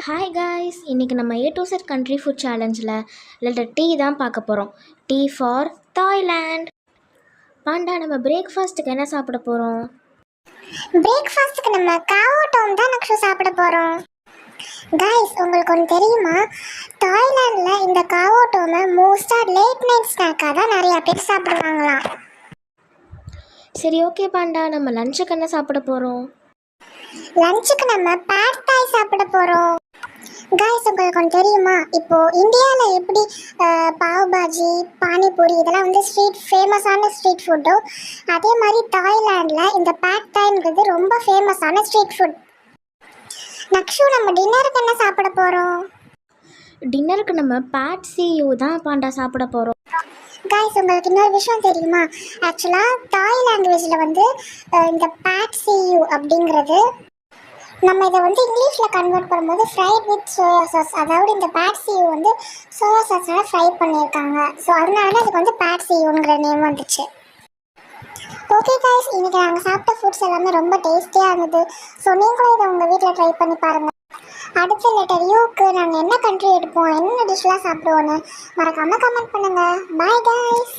Hi guys, இன்றைக்கி நம்ம A to Z country food சேலஞ்சில் லெட்டர் டீ தான் பார்க்க போகிறோம். T for Thailand. பாண்டா, நம்ம பிரேக்ஃபாஸ்ட்டுக்கு என்ன சாப்பிட போகிறோம்? பிரேக்ஃபாஸ்ட்டுக்கு நம்ம காவோட்டோம் தான் நக்ஷு சாப்பிட போகிறோம். காய்ஸ், உங்களுக்கு ஒன்று தெரியுமா? தாய்லாண்டில் இந்த காவோட்டோமை மோஸ்ட்டாக லேட் நைட் ஸ்நாக்காக தான் நிறையா பேர் சாப்பிடுவாங்களாம். சரி, ஓகே பாண்டா, நம்ம லஞ்சுக்கு என்ன சாப்பிட போகிறோம்? லஞ்சுக்கு நம்ம பேட் தாய் சாப்பிட போகிறோம். காய்ஸ், உங்களுக்கு ஒன்று தெரியுமா? இப்போது இந்தியாவில் எப்படி பாவ் பாஜி, பானிபூரி இதெல்லாம் வந்து ஃபேமஸான ஸ்ட்ரீட் ஃபுட்டோ, அதே மாதிரி தாய்லாண்டில் இந்த பேட் தாய்ங்கிறது ரொம்ப ஃபேமஸான ஸ்ட்ரீட் ஃபுட். நக்ஷு, நம்ம டின்னருக்கு என்ன சாப்பிட போகிறோம்? டின்னருக்கு நம்ம பேட் சியூ தான் பாண்டா சாப்பிட போகிறோம். காய்ஸ், உங்களுக்கு இன்னொரு விஷயம் தெரியுமா? ஆக்சுவலாக தாய் லாங்குவேஜில் வந்து இந்த பேட் சியூ அப்படிங்கிறது நம்ம இதை வந்து இங்கிலீஷில் கன்வெர்ட் பண்ணும்போது ஃப்ரைட் வித் சோயா சாஸ், அதாவது இந்த பேட் சியூ வந்து சோயா சாஸால் ஃப்ரை பண்ணியிருக்காங்க. ஸோ அதனால தான் அதுக்கு வந்து பேட் சியூங்கிற நேம் வந்துச்சு. ஓகே காய்ஸ், இன்றைக்கி நாங்கள் சாப்பிட்ட ஃபுட்ஸ் எல்லாமே ரொம்ப டேஸ்டியாக இருந்தது. ஸோ நீங்களும் இதை உங்கள் வீட்டில் ட்ரை பண்ணி பாருங்கள். அடுத்த லெட்டர் யூக்கு நாங்கள் என்ன கண்ட்ரி எடுப்போம், என்ன டிஷ்லாம் சாப்பிடுவோன்னு மறக்காமல் கமெண்ட் பண்ணுங்கள். Bye guys.